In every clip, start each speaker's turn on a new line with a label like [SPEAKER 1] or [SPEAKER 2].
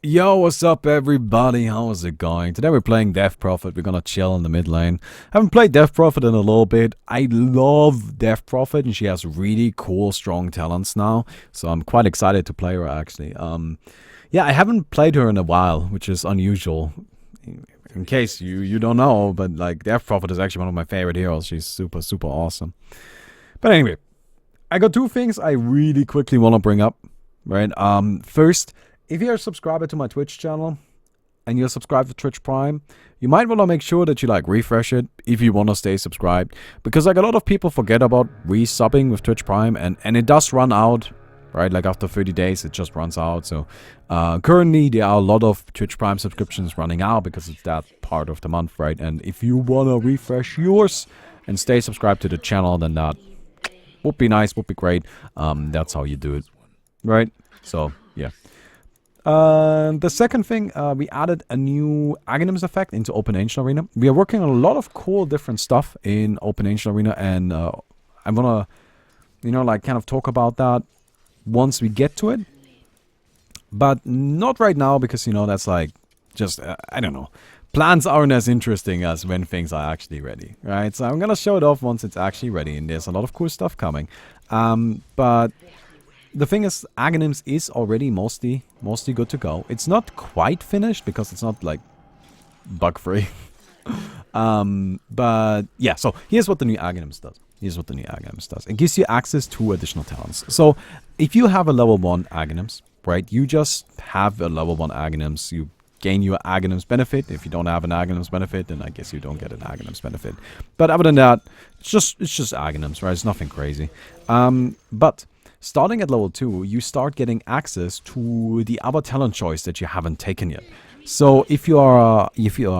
[SPEAKER 1] Yo, what's up everybody? How is it going? Today we're playing Death Prophet. We're gonna chill in the mid lane. Haven't played Death Prophet in a little bit. I love Death Prophet and she has really cool, strong talents now. So I'm quite excited to play her actually. Yeah, I haven't played her in a while, which is unusual. In case you don't know, but like Death Prophet is actually one of my favorite heroes. She's super, super awesome. But anyway, I got two things I really quickly want to bring up. Right. First, if you're a subscriber to my Twitch channel and you're subscribed to Twitch Prime, you might want to make sure that you like refresh it if you want to stay subscribed. Because like a lot of people forget about resubbing with Twitch Prime and it does run out, right? Like after 30 days it just runs out. So currently there are a lot of Twitch Prime subscriptions running out because it's that part of the month, right? And if you want to refresh yours and stay subscribed to the channel, then that would be nice, would be great. That's how you do it, right? So yeah. The second thing, we added a new Aghanims effect into Open Ancient Arena. We are working on a lot of cool different stuff in Open Ancient Arena, and I'm gonna, like kind of talk about that once we get to it. But not right now, because, that's like, just, I don't know. Plans aren't as interesting as when things are actually ready, right? So I'm gonna show it off once it's actually ready, and there's a lot of cool stuff coming. But the thing is, Aghanims is already mostly good to go. It's not quite finished because it's not like bug free. But yeah, so here's what the new Aghanims does. It gives you access to additional talents. So if you have a level 1 Aghanims, right, you just have a level 1 Aghanims. You gain your Aghanims benefit. If you don't have an Aghanims benefit, then I guess you don't get an Aghanims benefit. But other than that, it's just Aghanims, right? It's nothing crazy. But starting at level 2, you start getting access to the other talent choice that you haven't taken yet. So if you are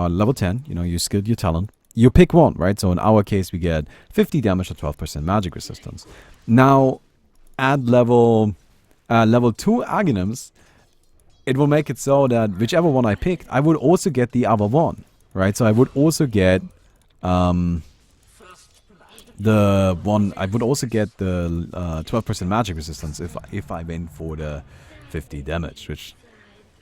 [SPEAKER 1] level 10, you skilled your talent, you pick one, right? So in our case, we get 50 damage or 12% magic resistance. Now, at level 2 Aghanims, it will make it so that whichever one I picked, I would also get the other one, right? So I would also get I would also get the 12% magic resistance if I went for the 50 damage, which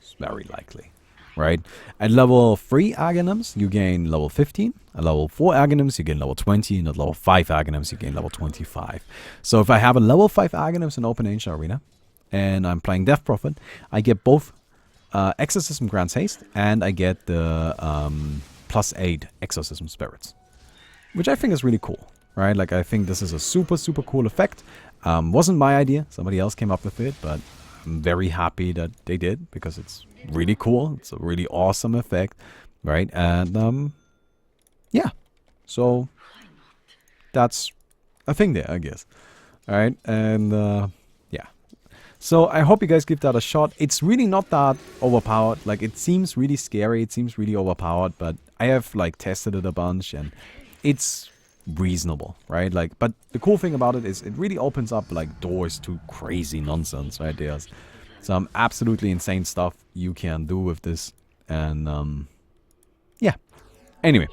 [SPEAKER 1] is very likely, right? At level 3 Aghanims, you gain level 15. At level 4 Aghanims, you gain level 20. And at level 5 Aghanims, you gain level 25. So if I have a level 5 Aghanims in Open Ancient Arena, and I'm playing Death Prophet, I get both Exorcism Grants Haste, and I get the +8 Exorcism Spirits, which I think is really cool. Right, like I think this is a super, super cool effect. Wasn't my idea. Somebody else came up with it, but I'm very happy that they did because it's really cool. It's a really awesome effect, right? And yeah, so that's a thing there, I guess. All right, and yeah. So I hope you guys give that a shot. It's really not that overpowered. Like it seems really scary. It seems really overpowered, but I have like tested it a bunch and it's reasonable, right? Like, but the cool thing about it is it really opens up like doors to crazy nonsense, right? There's some absolutely insane stuff you can do with this, and yeah. Anyway,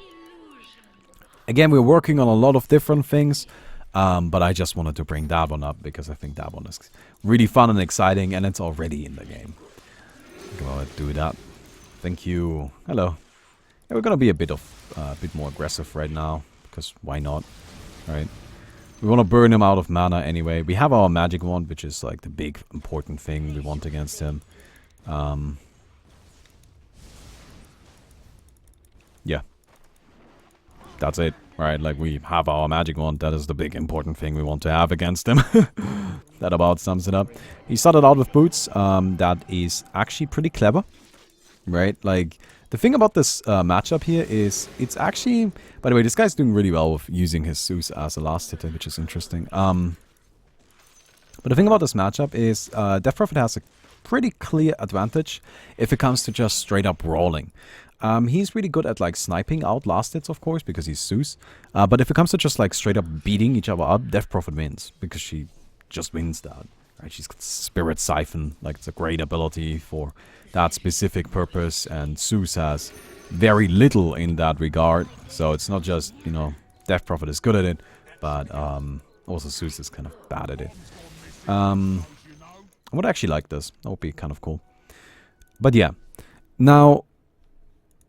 [SPEAKER 1] again, we're working on a lot of different things, but I just wanted to bring that one up because I think that one is really fun and exciting, and it's already in the game. Go ahead, do that. Thank you. Hello. Yeah, we're gonna be a bit more aggressive right now. Because why not, right? We want to burn him out of mana anyway. We have our magic wand, which is like the big important thing we want against him. Yeah. That's it, right? Like we have our magic wand. That is the big important thing we want to have against him. That about sums it up. He started out with boots. That is actually pretty clever, right? Like the thing about this matchup here is it's actually, by the way, this guy's doing really well with using his Zeus as a last hitter, which is interesting. But the thing about this matchup is Death Prophet has a pretty clear advantage if it comes to just straight up brawling. He's really good at like sniping out last hits, of course, because he's Zeus. But if it comes to just like straight up beating each other up, Death Prophet wins because she just wins that. Right? She's got Spirit Siphon, like it's a great ability for that specific purpose, and Zeus has very little in that regard. So it's not just, Death Prophet is good at it, but also Zeus is kind of bad at it. I would actually like this. That would be kind of cool. But yeah, now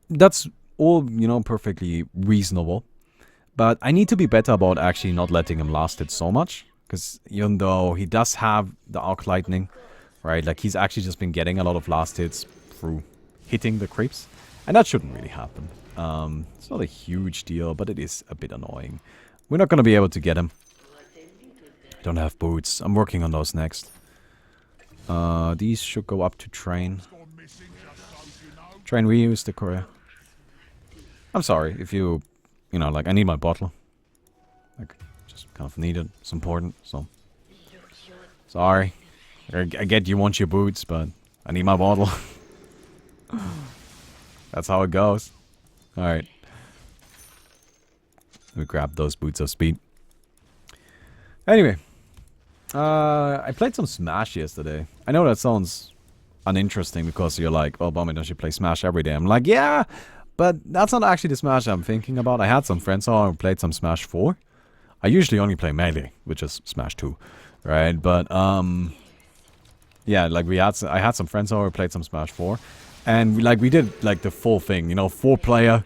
[SPEAKER 1] that's all, you know, perfectly reasonable. But I need to be better about actually not letting him last it so much. Because even though he does have the arc lightning, right, like he's actually just been getting a lot of last hits through hitting the creeps. And that shouldn't really happen. It's not a huge deal, but it is a bit annoying. We're not going to be able to get him. I don't have boots. I'm working on those next. These should go up to train. Train reuse the courier. I'm sorry if you know, like I need my bottle. Like, just kind of need it. It's important, so. Sorry. I get you want your boots, but I need my bottle. That's how it goes. Alright. Let me grab those boots of speed. Anyway. I played some Smash yesterday. I know that sounds uninteresting because you're like, well, Baumi, don't you play Smash every day? I'm like, yeah, but that's not actually the Smash I'm thinking about. I had some friends who played some Smash 4. I usually only play Melee, which is Smash 2, right? But, yeah, like I had some friends who played some Smash 4. And, we did, like, the full thing, you know, 4-player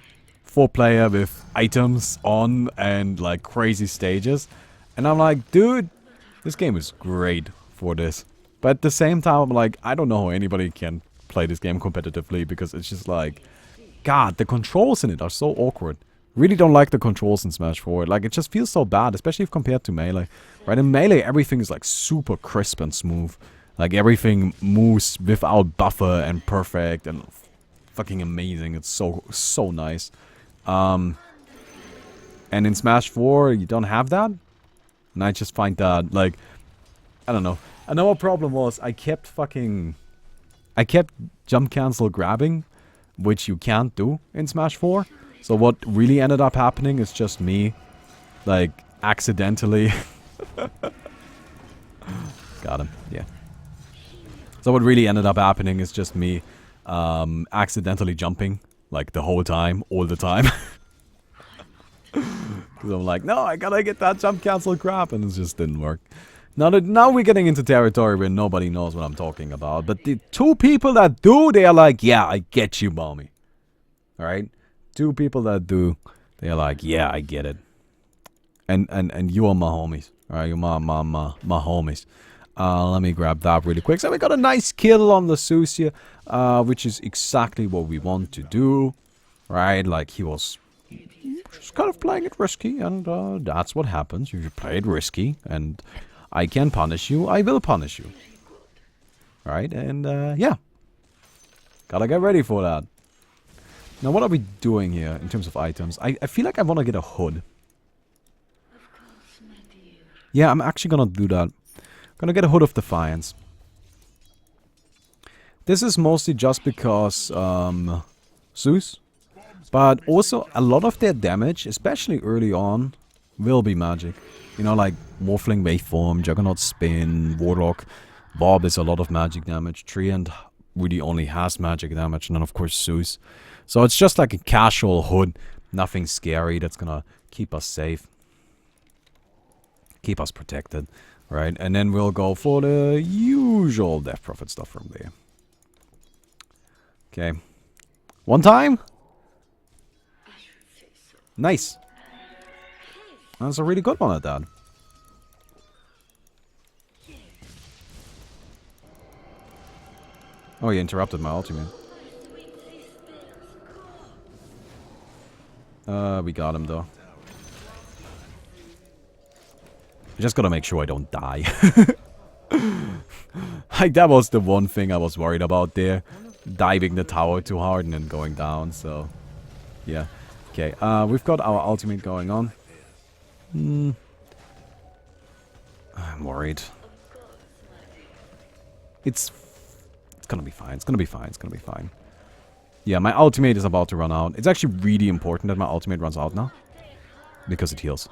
[SPEAKER 1] with items on and, like, crazy stages. And I'm like, dude, this game is great for this. But at the same time, I'm like, I don't know how anybody can play this game competitively because it's just like, God, the controls in it are so awkward. Really don't like the controls in Smash 4. Like, it just feels so bad, especially if compared to Melee. Right, in Melee, everything is, like, super crisp and smooth. Like, everything moves without buffer and perfect and fucking amazing. It's so nice. And in Smash 4, you don't have that. And I just find that, like, I don't know. Another problem was I kept jump cancel grabbing, which you can't do in Smash 4. So what really ended up happening is just me, like, accidentally... Got him, yeah. So what really ended up happening is just me accidentally jumping, like, the whole time, all the time. Because I'm like, no, I gotta get that jump cancel grab, and it just didn't work. Now we're getting into territory where nobody knows what I'm talking about. But the two people that do, they are like, yeah, I get you, Baumi. Alright? Two people that do, they are like, yeah, I get it. And you are my homies. Alright, you're my homies. Let me grab that really quick. So we got a nice kill on the Susia, which is exactly what we want to do. Right? Like, he was just kind of playing it risky, and that's what happens. If you play it risky, and I can punish you, I will punish you. Right? And, yeah. Gotta get ready for that. Now, what are we doing here in terms of items? I feel like I want to get a hood. Yeah, I'm actually gonna do that. Gonna get a Hood of Defiance. This is mostly just because, Zeus. But also, a lot of their damage, especially early on, will be magic. You know, like Morphling Waveform, Juggernaut Spin, Warlock. Bob is a lot of magic damage. Treant really only has magic damage. And then, of course, Zeus. So it's just like a casual hood. Nothing scary that's gonna keep us safe. Keep us protected. Right? And then we'll go for the usual Death Prophet stuff from there. Okay. One time? Nice. That's a really good one at that. Oh, you interrupted my ultimate. We got him though. I just gotta make sure I don't die. Like, that was the one thing I was worried about there. Diving the tower too hard and then going down, so... Yeah. Okay, we've got our ultimate going on. I'm worried. It's gonna be fine, it's gonna be fine, it's gonna be fine. Yeah, my ultimate is about to run out. It's actually really important that my ultimate runs out now. Because it heals.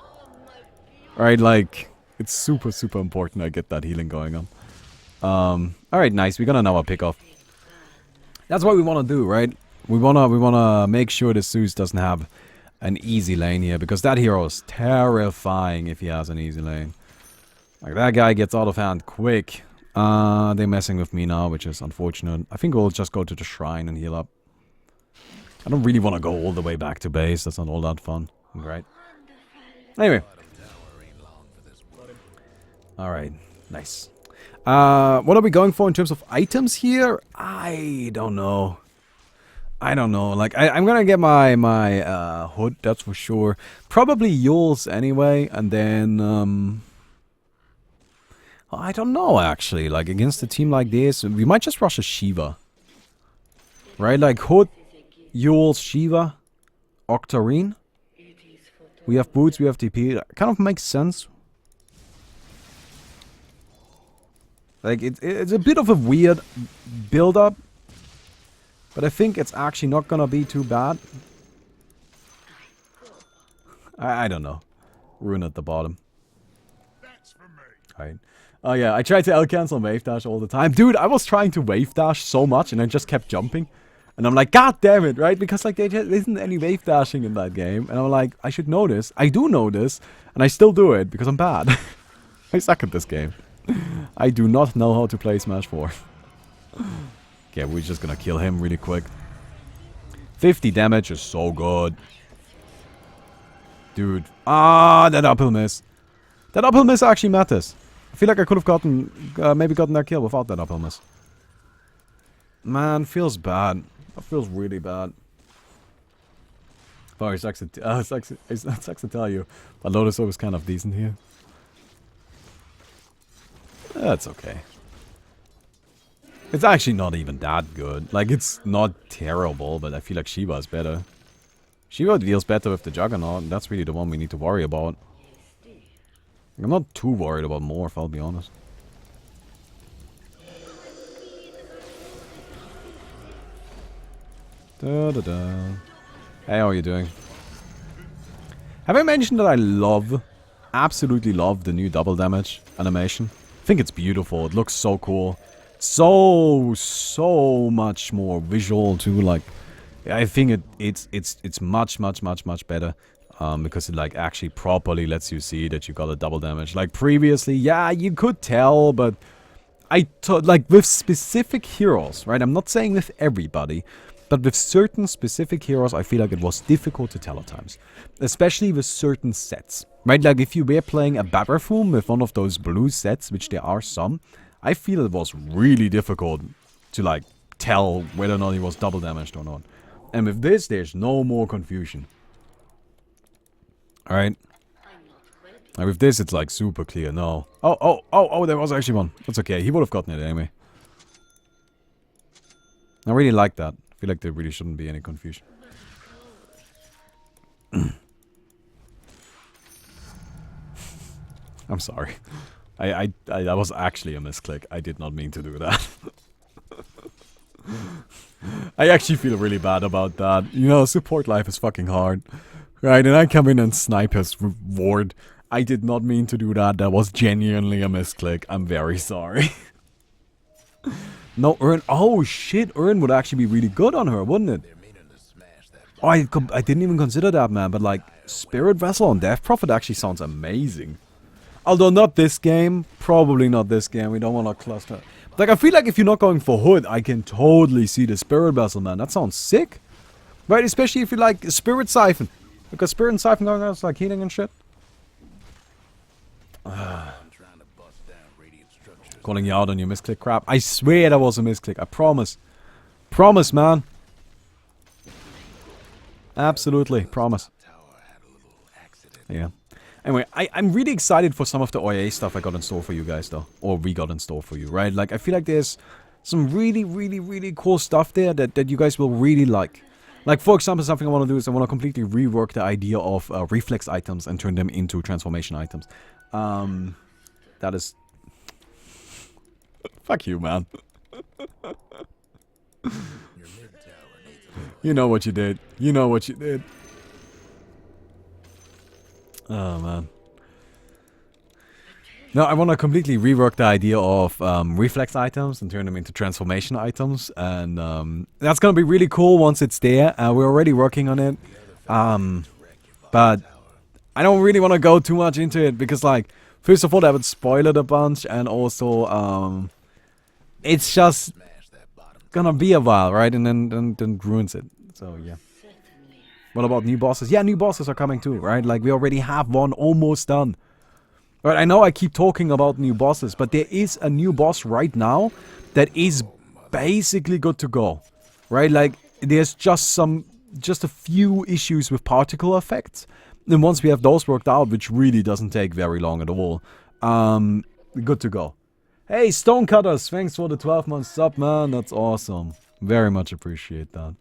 [SPEAKER 1] Right, like... It's super, super important I get that healing going on. Alright, nice. We're gonna now pick off. That's what we want to do, right? We wanna make sure the Zeus doesn't have an easy lane here, because that hero is terrifying if he has an easy lane. Like, that guy gets out of hand quick. They're messing with me now, which is unfortunate. I think we'll just go to the shrine and heal up. I don't really want to go all the way back to base. That's not all that fun. Right. Anyway. Alright. Nice. What are we going for in terms of items here? I don't know. Like, I'm gonna get my hood, that's for sure. Probably Yule's anyway, and then, I don't know, actually. Like, against a team like this, we might just rush a Shiva. Right? Like, Hood, Yule's Shiva, Octarine. We have boots, we have TP. That kind of makes sense. Like, it's a bit of a weird build-up. But I think it's actually not gonna be too bad. I don't know. Rune at the bottom. Alright. Oh yeah, I tried to L-cancel wave dash all the time. Dude, I was trying to wave dash so much and I just kept jumping. And I'm like, god damn it, right? Because like there isn't any wave dashing in that game. And I'm like, I should know this. I do know this. And I still do it because I'm bad. I suck at this game. I do not know how to play Smash 4. Okay, we're just gonna kill him really quick. 50 damage is so good. Dude. Ah, that uphill miss. That uphill miss actually matters. I feel like I could have gotten, maybe gotten that kill without that uphill miss. Man, feels bad. That feels really bad. Oh, it sucks to tell you. But Lotus was kind of decent here. That's okay. It's actually not even that good. Like, it's not terrible, but I feel like Shiva is better. Shiva deals better with the Juggernaut, and that's really the one we need to worry about. I'm not too worried about Morph, I'll be honest. Da-da-da. Hey, how are you doing? Have I mentioned that I absolutely love the new double damage animation? I think it's beautiful, it looks so cool. So much more visual too. Like, I think it's much better because it like actually properly lets you see that you got a double damage. Like previously, yeah, you could tell, but like with specific heroes, right? I'm not saying with everybody, but with certain specific heroes, I feel like it was difficult to tell at times, especially with certain sets, right? Like if you were playing a Babarfoom with one of those blue sets, which there are some. I feel it was really difficult to like tell whether or not he was double damaged or not. And with this, there's no more confusion. Alright. And with this, it's like super clear. No. Oh, there was actually one. That's okay. He would have gotten it anyway. I really like that. I feel like there really shouldn't be any confusion. I'm sorry. That was actually a misclick. I did not mean to do that. I actually feel really bad about that. You know, support life is fucking hard. Right, and I come in and snipe his ward. I did not mean to do that. That was genuinely a misclick. I'm very sorry. No, Ern. Oh shit, Ern would actually be really good on her, wouldn't it? Oh, I didn't even consider that, man. But like, Spirit Vessel on Death Prophet actually sounds amazing. Although not this game, probably not this game, we don't want to cluster. Like, I feel like if you're not going for Hood, I can totally see the Spirit Vessel, man. That sounds sick. Right, especially if you like Spirit Siphon. Because Spirit and Siphon going on is like healing and shit. Calling you out on your misclick crap. I swear that was a misclick, I promise. Promise, man. Absolutely, promise. Yeah. Anyway, I'm really excited for some of the OIA stuff I got in store for you guys, though. Or we got in store for you, right? Like, I feel like there's some really cool stuff there that you guys will really like. Like, for example, something I want to do is I want to completely rework the idea of reflex items and turn them into transformation items. That is... Fuck you, man. You know what you did. You know what you did. Oh, man. No, I want to completely rework the idea of reflex items and turn them into transformation items. And that's going to be really cool once it's there. We're already working on it. But I don't really want to go too much into it because, like, first of all, that would spoil it a bunch. And also, it's just gonna be a while, right? And then ruins it. So yeah. What about new bosses? Yeah, new bosses are coming too, right? Like we already have one almost done. Right, I know I keep talking about new bosses, but there is a new boss right now that is basically good to go. Right? Like there's just a few issues with particle effects. And once we have those worked out, which really doesn't take very long at all, good to go. Hey, Stonecutters, thanks for the 12 months sub, man. That's awesome. Very much appreciate that.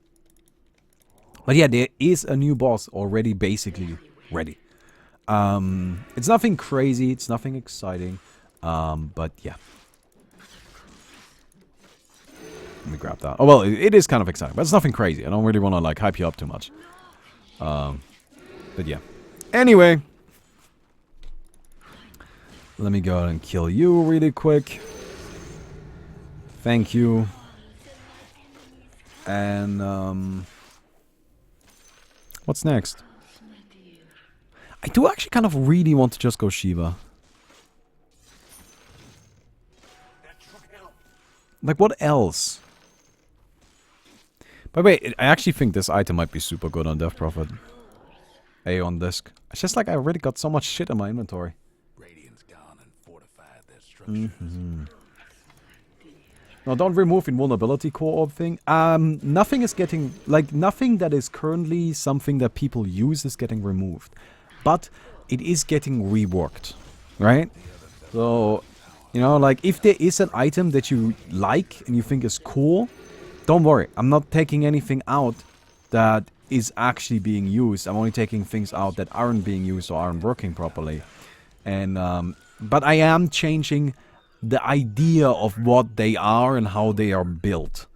[SPEAKER 1] But yeah, there is a new boss already basically ready. It's nothing crazy, it's nothing exciting, but yeah. Let me grab that. Oh, well, it is kind of exciting, but it's nothing crazy. I don't really want to, like, hype you up too much. But yeah. Anyway. Let me go ahead and kill you really quick. Thank you. And, what's next? I do actually kind of really want to just go Shiva. Like, what else? By the way, I actually think this item might be super good on Death Prophet. Aeon Disc. It's just like I already got so much shit in my inventory. No, don't remove invulnerability core orb thing. Nothing is getting... Like, nothing that is currently something that people use is getting removed. But it is getting reworked, right? So, you know, like, if there is an item that you like and you think is cool, don't worry. I'm not taking anything out that is actually being used. I'm only taking things out that aren't being used or aren't working properly. And, but I am changing the idea of what they are and how they are built.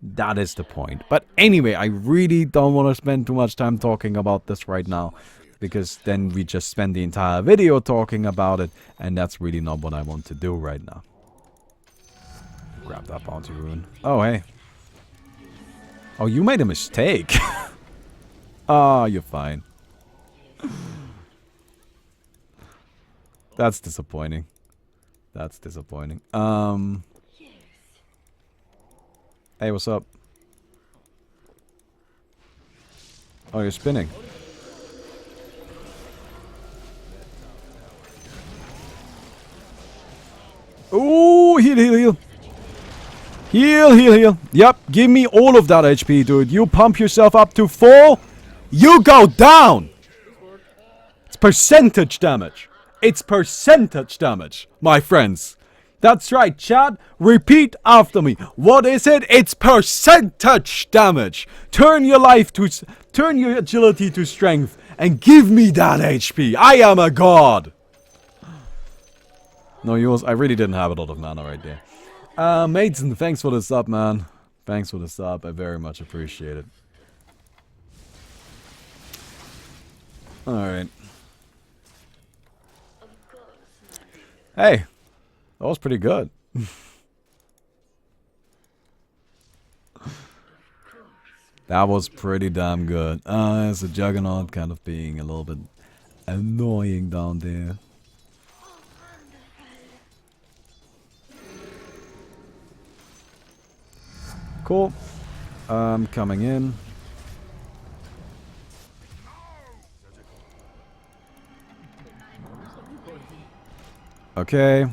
[SPEAKER 1] That is the point. But anyway, I really don't want to spend too much time talking about this right now, because then we just spend the entire video talking about it, and that's really not what I want to do right now. Grab that bounty rune. Oh, hey. Oh, you made a mistake. Ah, you're fine. That's disappointing. That's disappointing. Hey, what's up? Oh, you're spinning. Ooh, heal, heal, heal. Heal, heal, heal. Yep, give me all of that HP, dude. You pump yourself up to full, you go down. It's percentage damage. It's percentage damage, my friends. That's right, chat. Repeat after me. What is it? It's percentage damage. Turn your agility to strength and give me that HP. I am a god. No, yours. I really didn't have a lot of mana right there. Maidson, thanks for the sub, man. Thanks for the sub. I very much appreciate it. Alright. Hey. That was pretty good. That was pretty damn good. It's a Juggernaut kind of being a little bit annoying down there. Cool. Coming in. Okay.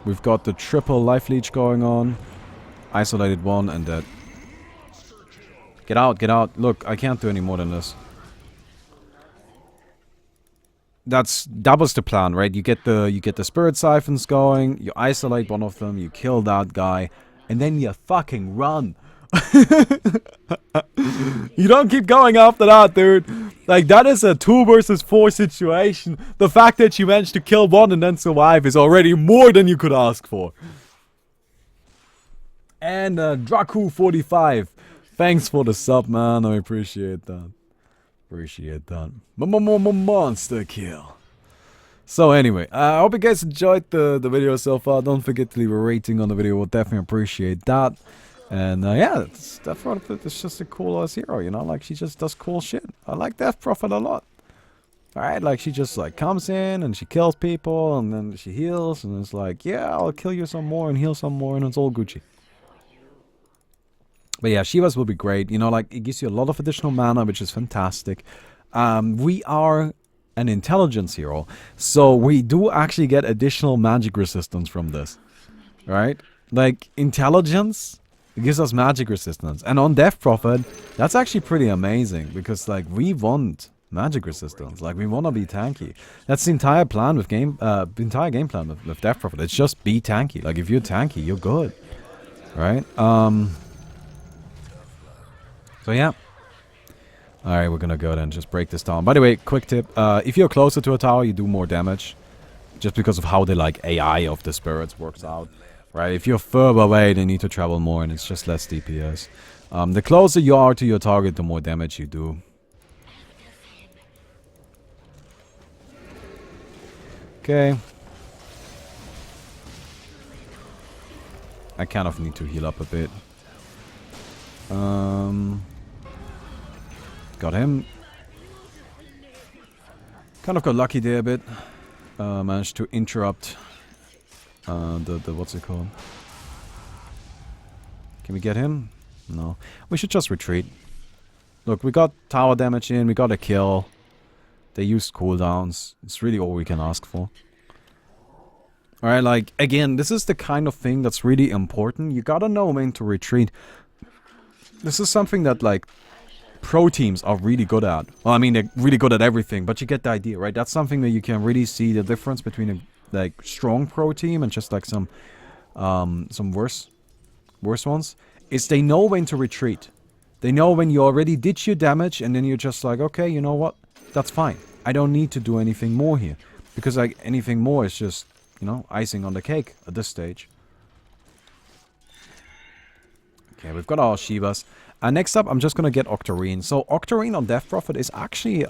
[SPEAKER 1] We've got the triple life leech going on. Isolated one and dead. Get out, get out. Look, I can't do any more than this. That was the plan, right? You get the spirit siphons going, you isolate one of them, you kill that guy, and then you fucking run. You don't keep going after that, dude. Like, that is a 2 versus 4 situation. The fact that you managed to kill one and then survive is already more than you could ask for. And Draku45, thanks for the sub, man. I appreciate that. Appreciate that. Monster kill. So anyway, I hope you guys enjoyed the video so far. Don't forget to leave a rating on the video. We'll definitely appreciate that. And yeah, Death Prophet is just a cool ass hero, you know, like she just does cool shit. I like Death Prophet a lot. Alright, like she just like comes in and she kills people and then she heals and it's like, yeah, I'll kill you some more and heal some more and it's all Gucci. But yeah, Shivas will be great. You know, like it gives you a lot of additional mana, which is fantastic. We are an intelligence hero, so we do actually get additional magic resistance from this. Right? Like intelligence, it gives us magic resistance. And on Death Prophet, that's actually pretty amazing because like we want magic resistance. Like we want to be tanky. That's the entire plan with the entire game plan with Death Prophet. It's just be tanky. Like if you're tanky, you're good. Right? So yeah. Alright, we're gonna go then just break this down. By the way, quick tip. If you're closer to a tower, you do more damage. Just because of how the like AI of the spirits works out. Right? If you're further away, they need to travel more and it's just less DPS. The closer you are to your target, the more damage you do. Okay. I kind of need to heal up a bit. Got him. Kind of got lucky there a bit. Managed to interrupt the what's it called? Can we get him? No. We should just retreat. Look, we got tower damage in, we got a kill. They used cooldowns. It's really all we can ask for. Alright, like, again, this is the kind of thing that's really important. You gotta know when to retreat. This is something that, like, pro teams are really good at. Well, I mean, they're really good at everything, but you get the idea, right? That's something that you can really see the difference between a, like, strong pro team and just, like, some worse ones. Is they know when to retreat. They know when you already did your damage, and then you're just like, okay, you know what? That's fine. I don't need to do anything more here. Because, like, anything more is just, you know, icing on the cake at this stage. Okay, we've got our Shivas. Next up, I'm just gonna get Octarine. So, Octarine on Death Prophet is actually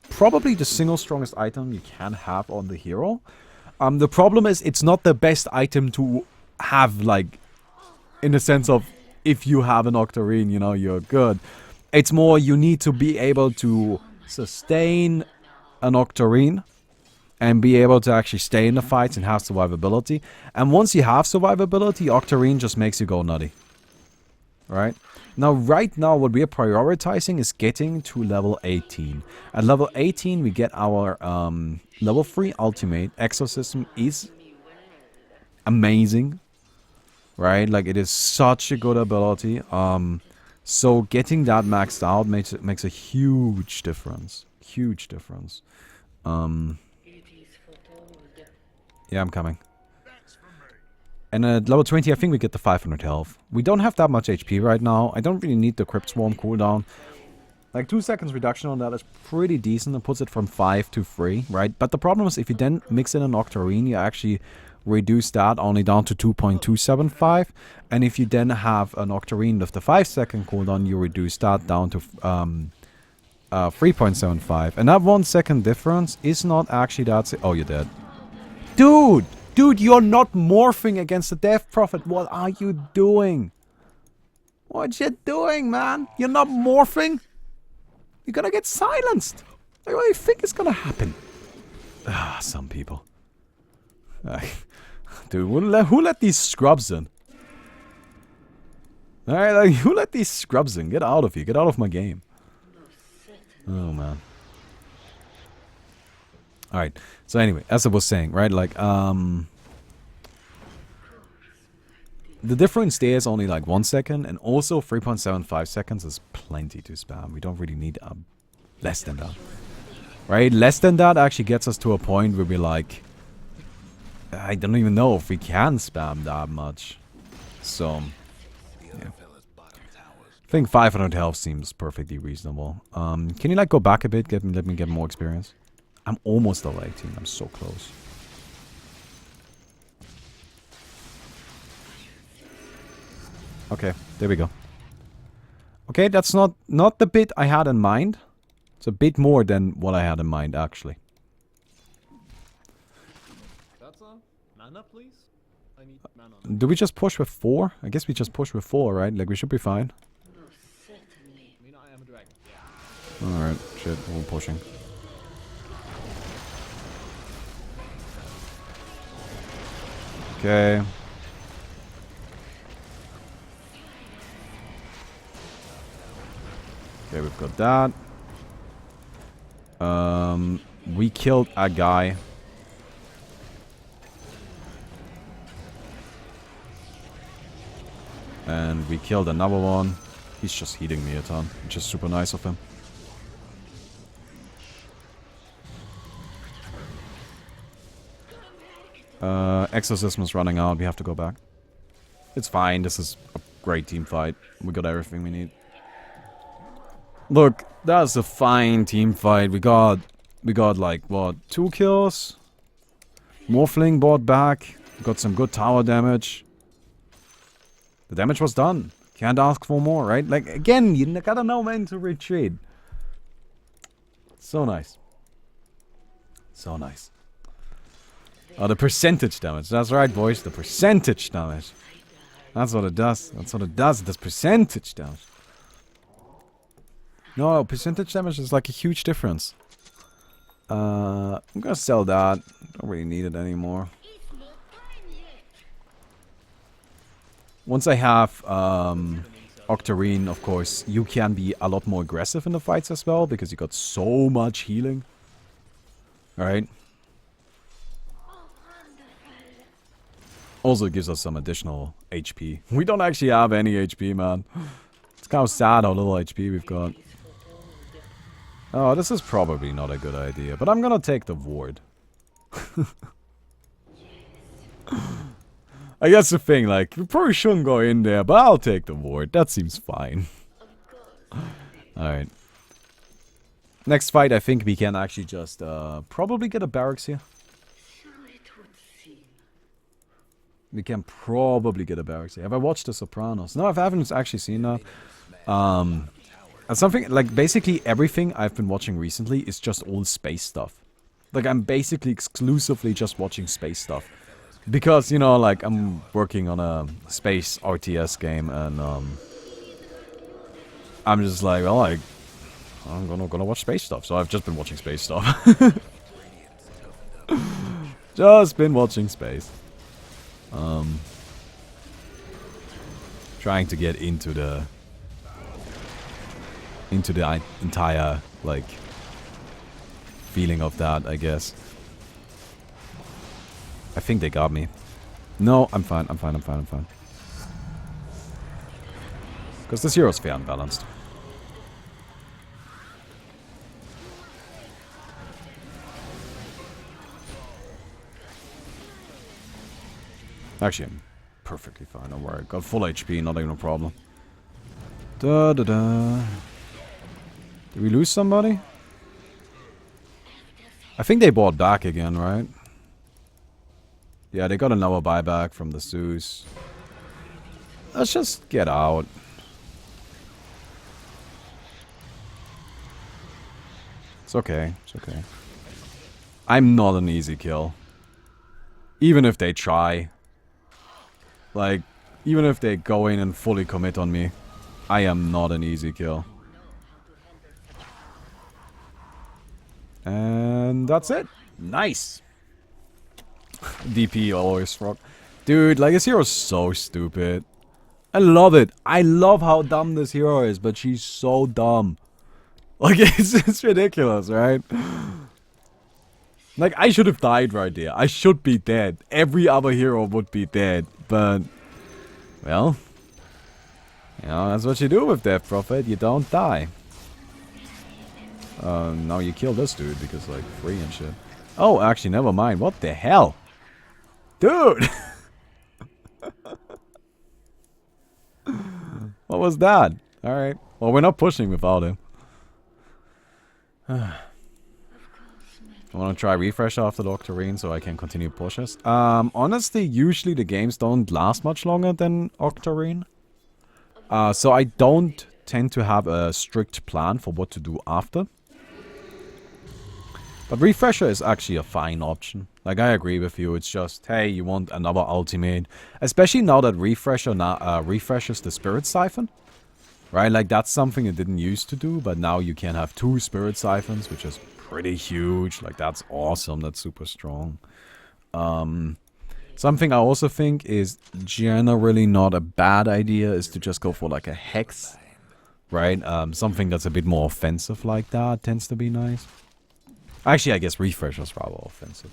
[SPEAKER 1] probably the single strongest item you can have on the hero. The problem is, it's not the best item to have, like, in the sense of, if you have an Octarine, you know, you're good. It's more, you need to be able to sustain an Octarine and be able to actually stay in the fights and have survivability. And once you have survivability, Octarine just makes you go nutty. Right? Now, right now, what we are prioritizing is getting to level 18. At level 18, we get our level 3 ultimate. Exorcism is amazing. Right? Like, it is such a good ability. So, getting that maxed out makes a huge difference. Huge difference. Yeah, I'm coming. And at level 20, I think we get the 500 health. We don't have that much HP right now. I don't really need the Crypt Swarm cooldown. Like, 2 seconds reduction on that is pretty decent. It puts it from 5 to 3, right? But the problem is, if you then mix in an Octarine, you actually reduce that only down to 2.275. And if you then have an Octarine with the 5-second cooldown, you reduce that down to 3.75. And that 1 second difference is not actually that... Oh, you're dead. Dude! Dude, you're not morphing against the Death Prophet. What are you doing? What you doing, man? You're not morphing? You're gonna get silenced. Like, what do you think is gonna happen? Ah, some people. Dude, who let these scrubs in? Alright, like, who let these scrubs in? Get out of here. Get out of my game. Oh, man. Alright, so anyway, as I was saying, right, like, the difference there is only like 1 second, and also 3.75 seconds is plenty to spam. We don't really need less than that. Right, less than that actually gets us to a point where we're like, I don't even know if we can spam that much. So, yeah. I think 500 health seems perfectly reasonable. Can you like go back a bit, let me get more experience? I'm almost level 18. I'm so close. Okay, there we go. Okay, that's not the bit I had in mind. It's a bit more than what I had in mind, actually.
[SPEAKER 2] That's mana, please. I need mana.
[SPEAKER 1] Do we just push with 4? I guess we just push with 4, right? Like, we should be fine.
[SPEAKER 2] I mean, I am a dragon. Yeah.
[SPEAKER 1] Alright, shit, we're pushing. Okay. Okay, we've got that. We killed a guy. And we killed another one. He's just healing me a ton, which is super nice of him. Exorcism is running out. We have to go back. It's fine. This is a great team fight. We got everything we need. Look, that's a fine team fight. We got like, what, 2 kills? Morphling bought back. We got some good tower damage. The damage was done. Can't ask for more, right? Like, again, you gotta know when to retreat. So nice. So nice. Oh, the percentage damage. That's right, boys. The percentage damage. That's what it does. That's what it does. It does percentage damage. No, percentage damage is like a huge difference. I'm gonna sell that. Don't really need it anymore. Once I have Octarine, of course, you can be a lot more aggressive in the fights as well, because you got so much healing. Alright. Also, it gives us some additional HP. We don't actually have any HP, man. It's kind of sad how little HP we've got. Oh, this is probably not a good idea, but I'm gonna take the ward. I guess the thing, like, we probably shouldn't go in there, but I'll take the ward. That seems fine. Alright. Next fight, I think we can actually just, probably get a barracks here. We can probably get a barracks here. Have I watched The Sopranos? No, I haven't actually seen that. And something, like, basically everything I've been watching recently is just all space stuff. Like, I'm basically exclusively just watching space stuff. Because, you know, like, I'm working on a space RTS game, and, I'm just like, well, I'm gonna watch space stuff. So I've just been watching space stuff. Just been watching space. Trying to get into the entire, like, feeling of that, I guess. I think they got me. No, I'm fine. Because this hero's fair and balanced. Actually, I'm perfectly fine. Don't worry. Got full HP, not even a problem. Da da da. Did we lose somebody? I think they bought back again, right? Yeah, they got another buyback from the Zeus. Let's just get out. It's okay. It's okay. I'm not an easy kill. Even if they try. Like, even if they go in and fully commit on me, I am not an easy kill. And that's it. Nice. DP always rock. Dude, like, this hero is so stupid. I love it. I love how dumb this hero is, but she's so dumb. Like, it's ridiculous, right? Like, I should have died right there. I should be dead. Every other hero would be dead. But, well, you know, that's what you do with Death Prophet. You don't die. Now you kill this dude because, like, free and shit. Oh, actually, never mind. What the hell? Dude! What was that? Alright. Well, we're not pushing without him. I want to try refresh after the Octarine so I can continue pushes. Honestly, usually the games don't last much longer than Octarine. So I don't tend to have a strict plan for what to do after. But refresher is actually a fine option. Like, I agree with you. It's just, hey, you want another ultimate. Especially now that refresher refreshes the Spirit Siphon. Right? Like, that's something it didn't used to do. But now you can have 2 Spirit Siphons, which is pretty huge. Like, that's awesome. That's super strong. Something I also think is generally not a bad idea is to just go for like a Hex. Right? Something that's a bit more offensive like that tends to be nice. Actually, I guess Refresh is rather offensive.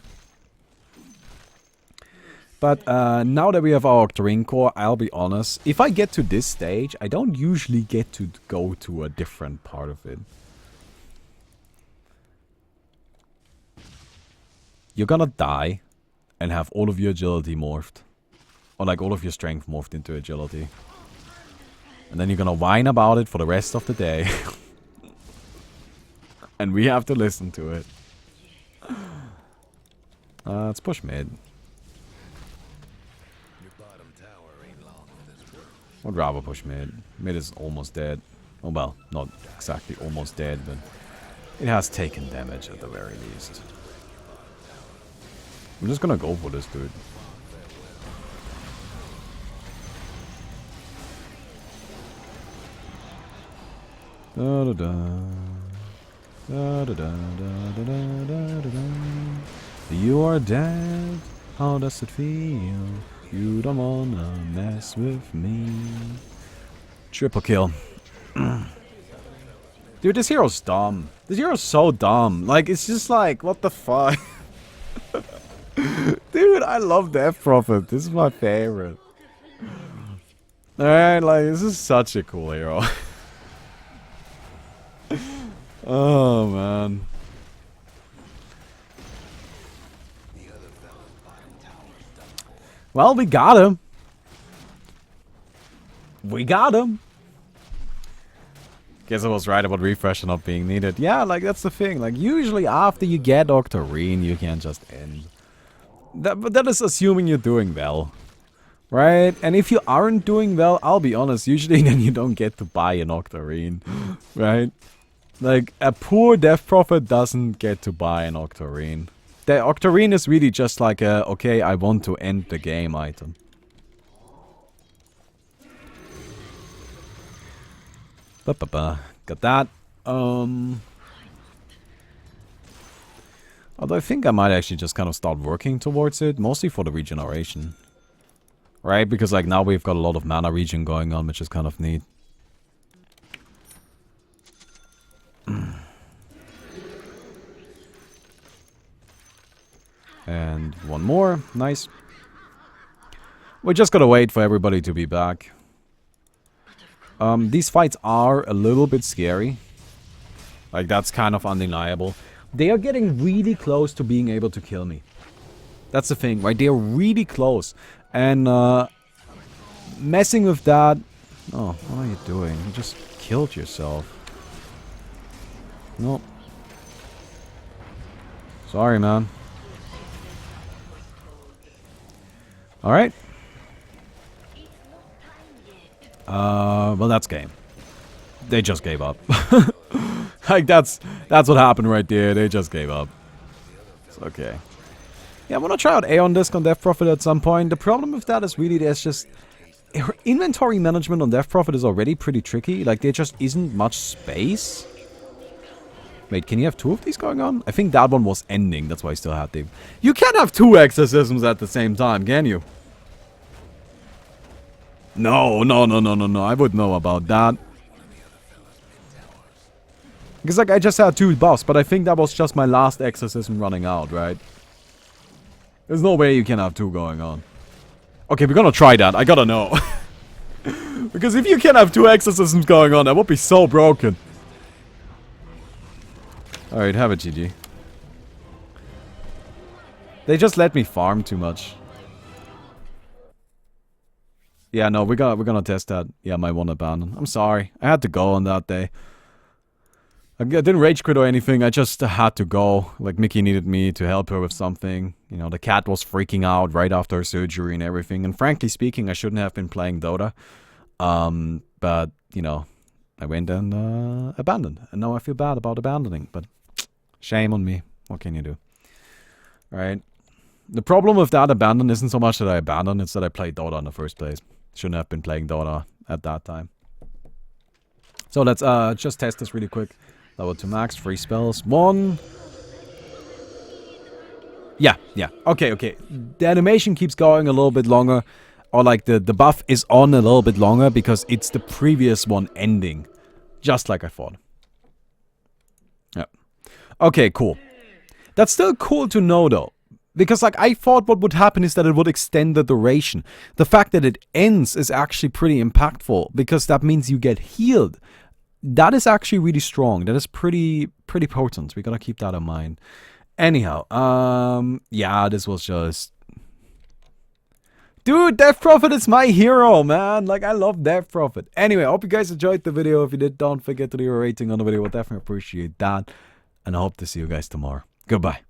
[SPEAKER 1] But now that we have our Octarine Core, I'll be honest, if I get to this stage, I don't usually get to go to a different part of it. You're gonna die and have all of your agility morphed. Or like all of your strength morphed into agility. And then you're gonna whine about it for the rest of the day. And we have to listen to it. Let's push mid. I'd rather push mid. Mid is almost dead. Oh well, not exactly almost dead, but it has taken damage at the very least. I'm just gonna go for this dude. Da da da. Da da da da da da da da. You are dead. How does it feel? You don't wanna mess with me. Triple kill. Dude, this hero's dumb. This hero's so dumb. Like, it's just like, what the fuck? Dude, I love Death Prophet. This is my favorite. Alright, like, this is such a cool hero. Oh, man. Well, we got him. We got him. Guess I was right about refresh not being needed. Yeah, like, that's the thing. Like, usually after you get Octarine, you can just end. But that is assuming you're doing well. Right? And if you aren't doing well, I'll be honest, usually then you don't get to buy an Octarine. Right? Like, a poor Death Prophet doesn't get to buy an Octarine. The Octarine is really just like a, okay, I want to end the game item. Got that. Although I think I might actually just kind of start working towards it, mostly for the regeneration. Right? Because like now we've got a lot of mana regen going on, which is kind of neat. And one more. Nice. We just gotta wait for everybody to be back. These fights are a little bit scary. Like, that's kind of undeniable. They are getting really close to being able to kill me. That's the thing, right? They are really close. And, messing with that... Oh, what are you doing? You just killed yourself. Nope. Sorry, man. Alright. Well, that's game. They just gave up. Like, that's what happened right there. They just gave up. It's okay. Yeah, I'm gonna try out Aeon Disc on Death Prophet at some point. The problem with that is really there's just... Inventory management on Death Prophet is already pretty tricky. Like, there just isn't much space. Wait, can you have two of these going on? I think that one was ending. That's why I still had them. You can't have two exorcisms at the same time, can you? No. I would know about that. Because, like, I just had two buffs, but I think that was just my last exorcism running out, right? There's no way you can have two going on. Okay, we're gonna try that. I gotta know. Because if you can have two exorcisms going on, that would be so broken. Alright, have it, GG. They just let me farm too much. Yeah, no, we're gonna test that. Yeah, my one abandon. I'm sorry. I had to go on that day. I didn't rage quit or anything. I just had to go. Like, Mickey needed me to help her with something. You know, the cat was freaking out right after her surgery and everything. And frankly speaking, I shouldn't have been playing Dota. But, you know, I went and abandoned. And now I feel bad about abandoning. But shame on me. What can you do? Alright. The problem with that abandon isn't so much that I abandoned, it's that I played Dota in the first place. Shouldn't have been playing Dota at that time. So let's just test this really quick. Level 2 max, 3 spells. 1. Yeah, yeah. Okay, okay. The animation keeps going a little bit longer. Or like the buff is on a little bit longer because it's the previous one ending. Just like I thought. Yeah. Okay, cool. That's still cool to know though. Because like I thought what would happen is that it would extend the duration. The fact that it ends is actually pretty impactful. Because that means you get healed. That is actually really strong. That is pretty potent. We gotta keep that in mind. Anyhow, yeah, this was just... Dude, Death Prophet is my hero, man. Like, I love Death Prophet. Anyway, I hope you guys enjoyed the video. If you did, don't forget to leave a rating on the video. We'll definitely appreciate that. And I hope to see you guys tomorrow. Goodbye.